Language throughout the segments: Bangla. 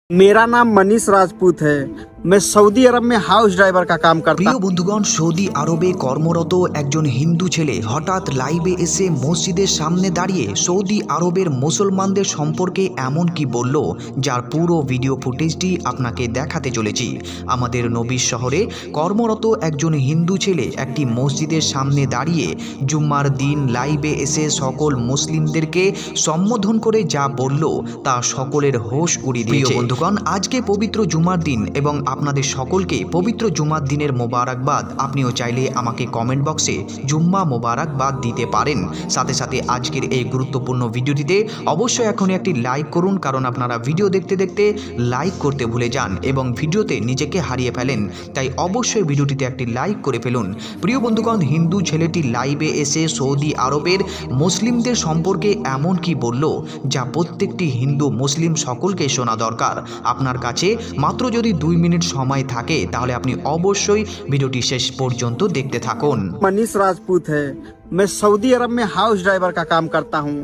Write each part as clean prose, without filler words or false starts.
मेरा नाम मनीष राजपूत है। मैं सऊदी अरब में हाउस ड्राइवर का काम करता প্রিয় বন্ধুগণ, সৌদি আরবে কর্মরত একজন হিন্দু ছেলে হঠাৎ লাইভে এসে মসজিদের সামনে দাঁড়িয়ে সৌদি আরবের মুসলমানদের সম্পর্কে এমন কি বলল, যার পুরো ভিডিও ফুটেজটি আপনাকে দেখাতে চলেছি। আমাদের নবীর শহরে কর্মরত একজন হিন্দু ছেলে একটি মসজিদের সামনে দাঁড়িয়ে জুম্মার দিন লাইভে এসে সকল মুসলিমদেরকে সম্বোধন করে যা বলল তা সকলের হোশ উড়িয়ে দিয়েছে। বন্ধুগণ, আজকে পবিত্র জুমার দিন এবং আপনাদের সকলকে পবিত্র জুমার দিনের মোবারকবাদ। আপনিও চাইলে আমাকে কমেন্ট বক্সে জুম্মা মোবারকবাদ দিতে পারেন। সাথে সাথে আজকের এই গুরুত্বপূর্ণ ভিডিওটিতে অবশ্যই এখনই একটি লাইক করুন, কারণ আপনারা ভিডিও দেখতে দেখতে লাইক করতে ভুলে যান এবং ভিডিওতে নিজেকে হারিয়ে ফেলেন। তাই অবশ্যই ভিডিওটিতে একটি লাইক করে ফেলুন। প্রিয় বন্ধুগণ, হিন্দু ছেলেটি লাইভে এসে সৌদি আরবের মুসলিমদের সম্পর্কে এমন কি বলল, যা প্রত্যেকটি হিন্দু মুসলিম সকলকে শোনা দরকার। আপনার কাছে মাত্র যদি 2 মিনিট समय থাকে তাহলে আপনি অবশ্যই ভিডিওটি শেষ পর্যন্ত দেখতে থাকুন। मनीष राजपूत है। मैं सऊदी अरब में हाउस ड्राइवर का काम करता हूँ।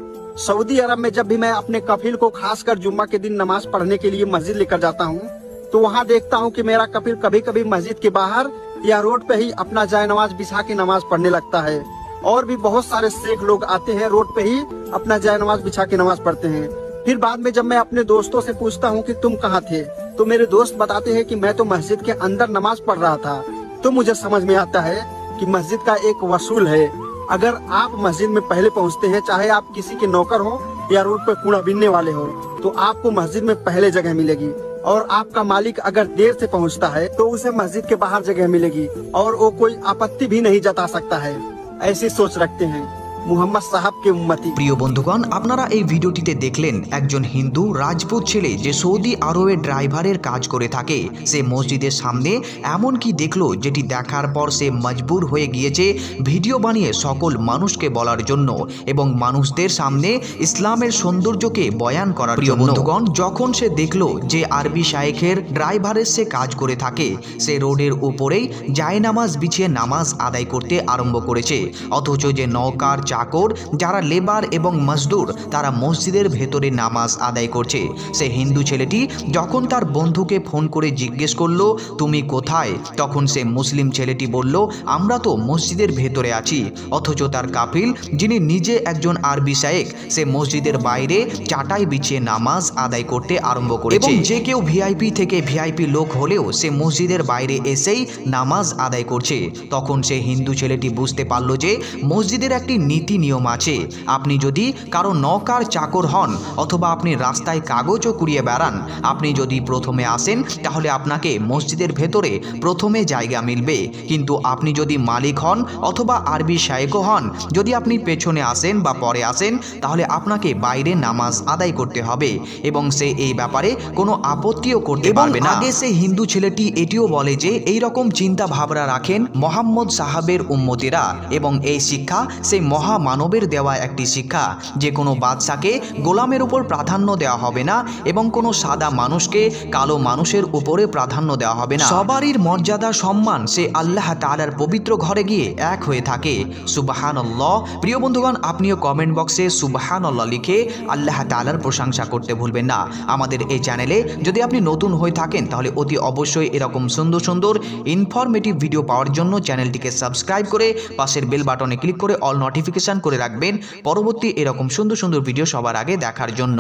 सऊदी अरब में जब भी मैं अपने कफिल को खासकर जुम्मा के दिन नमाज पढ़ने के लिए मस्जिद लेकर जाता हूँ, तो वहाँ देखता हूँ कि मेरा कफिल कभी कभी मस्जिद के बाहर या रोड पे ही अपना जाए नमाज बिछा के नमाज पढ़ने लगता है। और भी बहुत सारे शेख लोग आते हैं, रोड पे ही अपना जाए नमाज बिछा के नमाज पढ़ते हैं। फिर बाद में जब मैं अपने दोस्तों से पूछता हूँ कि तुम कहाँ थे, तो मेरे दोस्त बताते हैं कि मैं तो मस्जिद के अंदर नमाज पढ़ रहा था। तो मुझे समझ में आता है कि मस्जिद का एक वसूल है। अगर आप मस्जिद में पहले पहुँचते हैं, चाहे आप किसी के नौकर हो या रोड पर कूड़ा बीनने वाले हो, तो आपको मस्जिद में पहले जगह मिलेगी। और आपका मालिक अगर देर से पहुँचता है तो उसे मस्जिद के बाहर जगह मिलेगी और वो कोई आपत्ति भी नहीं जता सकता है। ऐसी सोच रखते हैं মুহাম্মদ সাহাব কে উম্মতি। প্রিয় বন্ধুগণ, আপনারা এই ভিডিওটিতে দেখলেন একজন হিন্দু রাজপুত ছেলে যে সৌদি আরবে ড্রাইভারের কাজ করে থাকে। সে মসজিদের সামনে এমন কি দেখলো, যেটি দেখার পর সে মজবুর হয়ে গিয়েছে ভিডিও বানিয়ে সকল মানুষকে বলার জন্য এবং মানুষদের সামনে ইসলামের সৌন্দর্যকে বয়ান করার জন্য। প্রিয় বন্ধুগণ, যখন সে দেখলো যে আরবি শায়েখের ড্রাইভারের সে কাজ করে থাকে, সে রোডের উপরেই জায়নামাজ বিছিয়ে নামাজ আদায় করতে আরম্ভ করেছে, অথচ যে নৌকার চাকর যারা লেবার এবং মজদুর তারা মসজিদের ভেতরে নামাজ আদায় করছে। সে হিন্দু ছেলেটি যখন তার বন্ধুকে ফোন করে জিজ্ঞেস করলো তুমি কোথায়, তখন সে মুসলিম ছেলেটি বলল আমরা তো মসজিদের ভেতরে আছি। অথচ তার কাফিল যিনি নিজে একজন আরবি শায়েখ, সে মসজিদের বাইরে চাটাই বিছিয়ে নামাজ আদায় করতে আরম্ভ করেছে। এবং যে কেউ ভিআইপি থেকে ভিআইপি লোক হলেও সে মসজিদের বাইরে এসেই নামাজ আদায় করছে। তখন সে হিন্দু ছেলেটি বুঝতে পারল যে মসজিদের একটি নীতি নিয়ম আছে। আপনি যদি কারো নৌকার চাকর হন অথবা আপনি রাস্তায় কাগজও কুড়িয়ে বেড়ান, আপনি যদি প্রথমে আসেন তাহলে আপনাকে মসজিদের ভেতরে প্রথমে জায়গা মিলবে। কিন্তু আপনি যদি মালিক হন অথবা আরবি শায়েখও হন, যদি আপনি পেছনে আসেন বা পরে আসেন তাহলে আপনাকে বাইরে নামাজ আদায় করতে হবে এবং সে এই ব্যাপারে কোনো আপত্তিও করতে পারবে না। আগে সে হিন্দু ছেলেটি এটিও বলে যে এই রকম চিন্তা ভাবনা রাখেন মোহাম্মদ সাহাবের উম্মতিরা এবং এই শিক্ষা সেই মহামানবের দেওয়া একটি শিক্ষা যে কোনো বাদশাকে গোলামের উপর প্রাধান্য দেওয়া হবে না এবং কোনো সাদা মানুষকে কালো মানুষের উপরে প্রাধান্য দেওয়া হবে না। সবারই মর্যাদা সম্মান সে আল্লাহ তাআলার পবিত্র ঘরে গিয়ে এক হয়ে থাকে। সুবহানাল্লাহ। প্রিয় বন্ধুগণ, আপনিও কমেন্ট বক্সে সুবহানাল্লাহ লিখে আল্লাহ তাআলার প্রশংসা করতে ভুলবেন না। আমাদের এই চ্যানেলে যদি আপনি নতুন হয়ে থাকেন তাহলে অতি অবশ্যই এরকম সুন্দর সুন্দর ইনফরমেটিভ ভিডিও পাওয়ার জন্য চ্যানেলটিকে সাবস্ক্রাইব করে পাশের বেল বাটনে ক্লিক করে অল নোটিফিকেশন করে রাখবেন পরবর্তী এরকম সুন্দর সুন্দর ভিডিও সবার আগে দেখার জন্য।